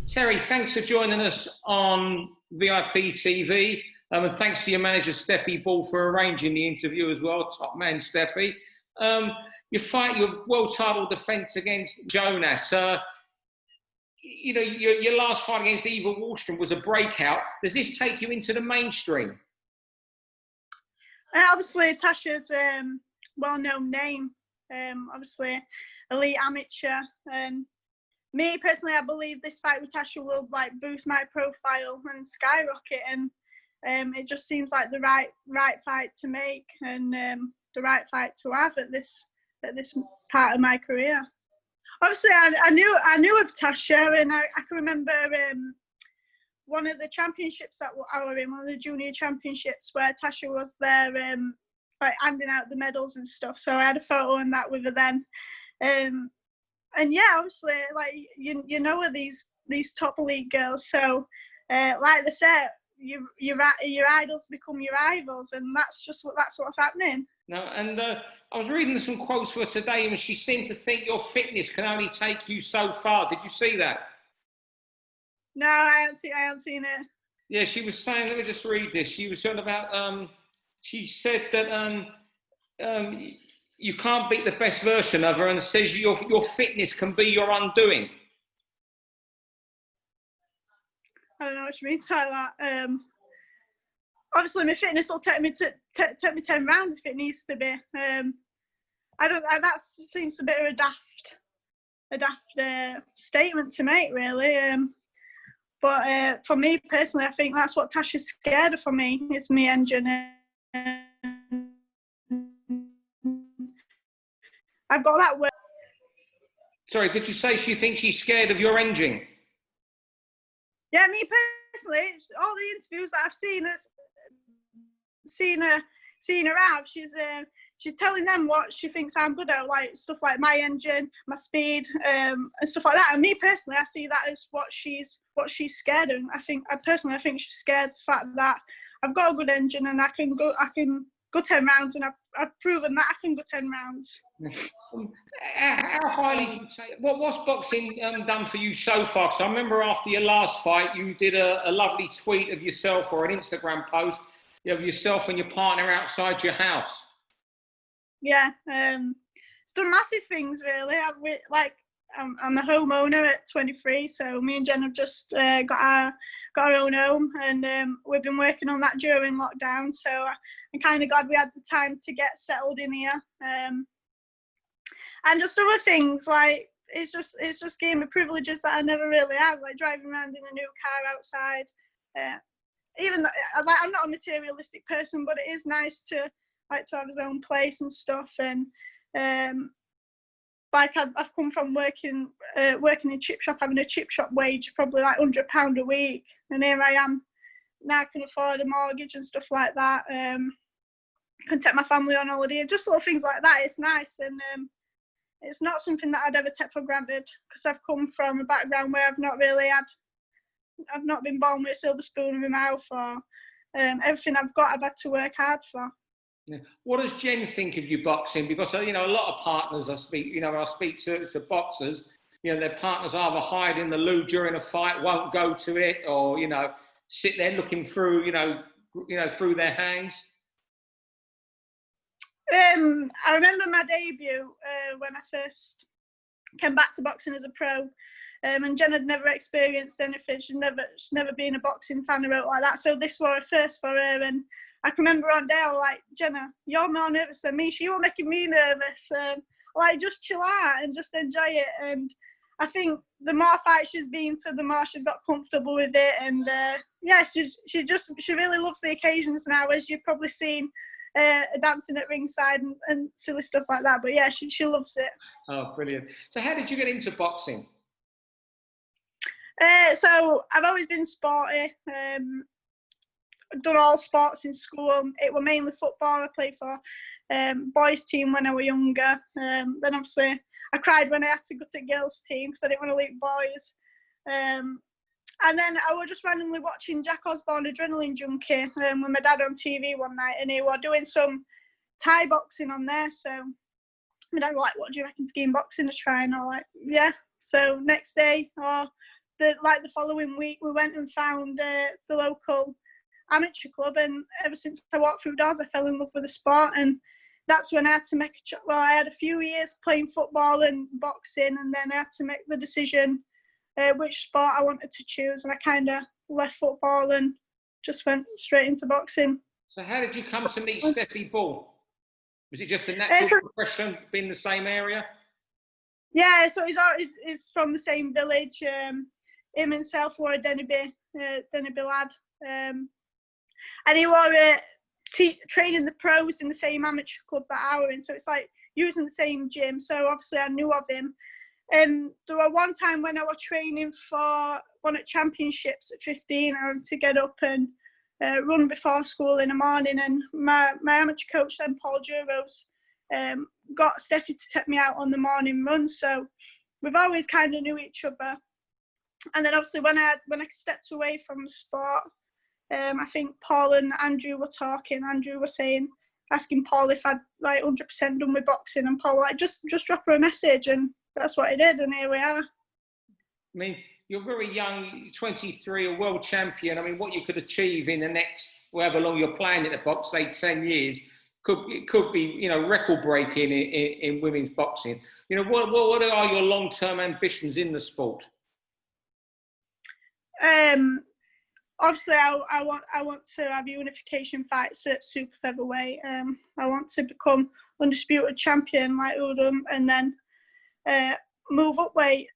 Terri, thanks for joining us on VIP TV. And thanks to your manager, Steffi Ball, for arranging the interview as well. Top man, Steffi. Your world title defence against Jonas. Your last fight against Eva Wallström was a breakout. Does this take you into the mainstream? Obviously, Tasha's well-known name. Obviously, elite amateur. Me personally, I believe this fight with Tasha will boost my profile and skyrocket, and it just seems like the right fight to make and the right fight to have at this part of my career. Obviously, I knew of Tasha, and I can remember one of the championships that I were in, one of the junior championships, where Tasha was there, handing out the medals and stuff. So I had a photo and that with her then. And yeah, obviously, you know of these top elite girls. So, like they said, your idols become your rivals, and that's what's happening. No, and I was reading some quotes for her today, and she seemed to think your fitness can only take you so far. Did you see that? No, I haven't seen it. Yeah, she was saying. Let me just read this. She was talking about. She said that you can't beat the best version of her, and says your fitness can be your undoing. I don't know what she means by that. Obviously, my fitness will take me 10 rounds if it needs to be. That seems a bit of a daft statement to make, really. But for me personally, I think that's what Tasha's scared of for me. It's my engine. I've got that word. Sorry, did you say she thinks she's scared of your engine? Yeah, me personally, all the interviews that I've seen her have, she's telling them what she thinks I'm good at, like stuff like my engine, my speed, and stuff like that. And me personally, I see that as what she's scared of. I think she's scared of the fact that I've got a good engine and I can go 10 rounds, and I've proven that I can go 10 rounds. How highly do you say? What's boxing done for you so far? So I remember after your last fight, you did a lovely tweet of yourself, or an Instagram post of yourself and your partner outside your house. Yeah, it's done massive things, really. I'm a homeowner at 23, so me and Jen have just got our own home, and we've been working on that during lockdown. So I'm kind of glad we had the time to get settled in here, and just other things like it's just gave me privileges that I never really had, like driving around in a new car outside. Even though, I'm not a materialistic person, but it is nice to have his own place and stuff. And I've come from working in chip shop, having a chip shop wage probably like £100 a week, and here I am now. I can afford a mortgage and stuff like that. Can take my family on holiday, and just little things like that. It's nice, and it's not something that I'd ever take for granted, because I've come from a background where I've not been born with a silver spoon in my mouth, or everything I've got I've had to work hard for. Yeah. What does Jen think of you boxing? Because a lot of partners I speak to boxers, their partners either hide in the loo during a fight, won't go to it, or sit there looking through through their hands. I remember my debut when I first came back to boxing as a pro, and Jen had never experienced anything. She'd never been a boxing fan or like that. So this was a first for her, and I can remember one day I was like, Jenna, you're more nervous than me. You're making me nervous. Just chill out and just enjoy it. And I think the more fights she's been to, the more she's got comfortable with it. And she really loves the occasions now, as you've probably seen. Dancing at ringside and silly stuff like that. But yeah, she loves it. Oh, brilliant. So how did you get into boxing? So I've always been sporty. Done all sports in school. It were mainly football. I played for boys team when I was younger. Then obviously I cried when I had to go to girls team because I didn't want to leave boys. And then I was just randomly watching Jack Osborne, Adrenaline Junkie, with my dad on TV one night, and he was doing some Thai boxing on there. So my dad was like, what do you reckon to get in boxing to try? And I was like, yeah. So next day, or the following week, we went and found the local amateur club, and ever since I walked through doors, I fell in love with the sport. And that's when I had to make I had a few years playing football and boxing, and then I had to make the decision which sport I wanted to choose, and I kind of left football and just went straight into boxing. So how did you come to meet Steffi Ball? Was it just a natural progression, being the same area? Yeah, so he's from the same village. Him himself were a Denby lad. And he were training the pros in the same amateur club that I were in. So it's like using the same gym. So obviously I knew of him. And there was one time when I was training for one of the championships at 15, I had to get up and run before school in the morning. And my amateur coach then, Paul Juros, got Steffi to take me out on the morning run. So we've always kind of knew each other. And then obviously when I stepped away from the sport, I think Paul and Andrew were talking. Andrew was asking Paul if I'd like 100% done with boxing, and Paul was like, just drop her a message, and that's what he did, and here we are. I mean, you're very young, 23, a world champion. I mean, what you could achieve in the next, however long you're playing at the box, say 10 years, could be, record breaking in women's boxing. What are your long-term ambitions in the sport? Obviously, I want to have unification fights at super featherweight. I want to become undisputed champion like Udom, and then move up weight.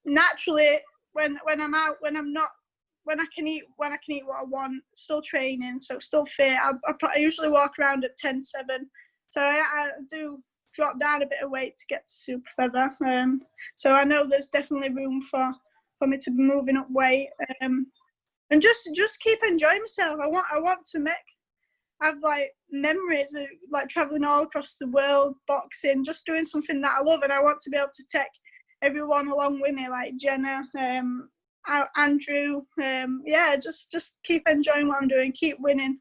Naturally, when I'm out, when I can eat what I want, still training, so still fit. I usually walk around at 10.7, so I do drop down a bit of weight to get to super feather. So I know there's definitely room for me to be moving up weight. And just keep enjoying myself. I want to have like memories of like traveling all across the world, boxing, just doing something that I love, and I want to be able to take everyone along with me, like Jenna, Andrew. Just keep enjoying what I'm doing, keep winning.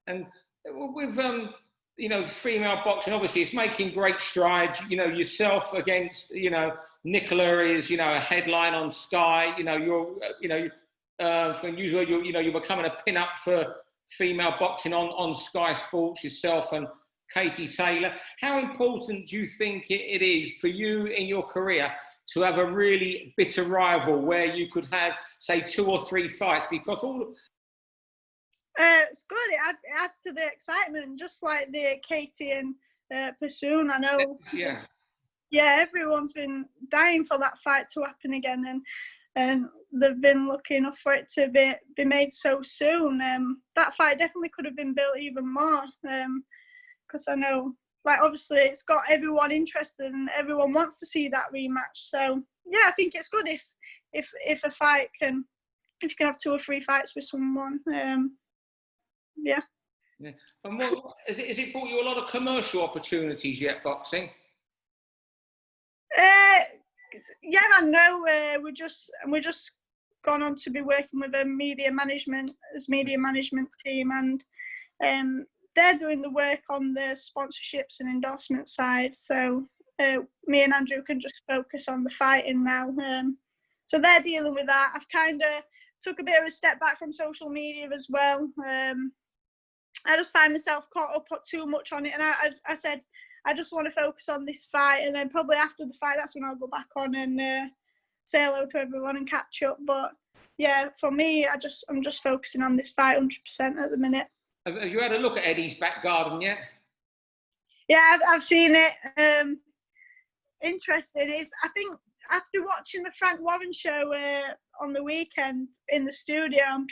And with female boxing, obviously it's making great strides. Yourself against Nicola is a headline on Sky. When usually you're becoming a pin-up for female boxing on Sky Sports, yourself and Katie Taylor. How important do you think it is for you in your career to have a really bitter rival where you could have, say, 2 or 3 fights? Because it's good. It adds to the excitement, just like the Katie and Pursoon. I know. Yeah, everyone's been dying for that fight to happen again, and they've been lucky enough for it to be made so soon. That fight definitely could have been built even more, because I know, like, obviously it's got everyone interested and everyone wants to see that rematch. So yeah, I think it's good if a fight if you can have 2 or 3 fights with someone. Yeah. And what has it brought you a lot of commercial opportunities yet, boxing? Yeah, I know. We're just gone on to be working with a media management team, and they're doing the work on the sponsorships and endorsement side. So me and Andrew can just focus on the fighting now. So they're dealing with that. I've kind of took a bit of a step back from social media as well. I just find myself caught up too much on it, and I said, I just want to focus on this fight, and then probably after the fight, that's when I'll go back on and say hello to everyone and catch up. But yeah, for me, I'm just focusing on this fight 100% at the minute. Have you had a look at Eddie's back garden yet? Yeah, I've seen it. Interesting is, I think after watching the Frank Warren show on the weekend in the studio, I'm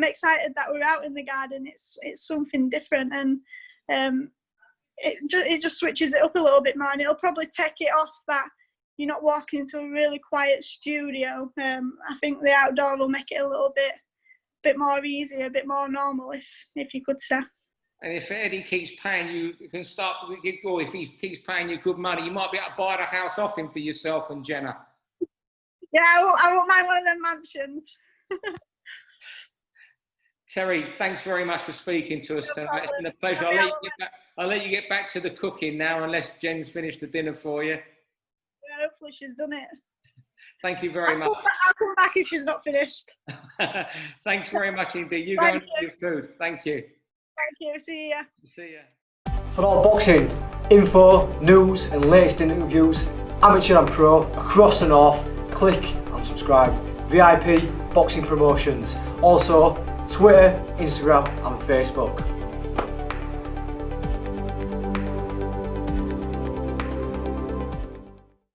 excited that we're out in the garden. It's something different, and it just switches it up a little bit more, and it'll probably take it off that you're not walking into a really quiet studio. I think the outdoor will make it a little bit more easy, a bit more normal, if you could say. And if Eddie keeps paying you, you can start, or if he keeps paying you good money, you might be able to buy the house off him for yourself and Jenna. Yeah, I won't mind one of them mansions. Terri, thanks very much for speaking to us tonight. It's been a pleasure. I'll let you get back to the cooking now, unless Jen's finished the dinner for you. Yeah, hopefully she's done it. Thank you very much. I'll come back if she's not finished. Thanks very much indeed. You go and eat your food. Thank you. Thank you. See ya. See ya. For all boxing info, news and latest interviews, amateur and pro, across the north, click and subscribe. VIP Boxing Promotions. Also Twitter, Instagram and Facebook.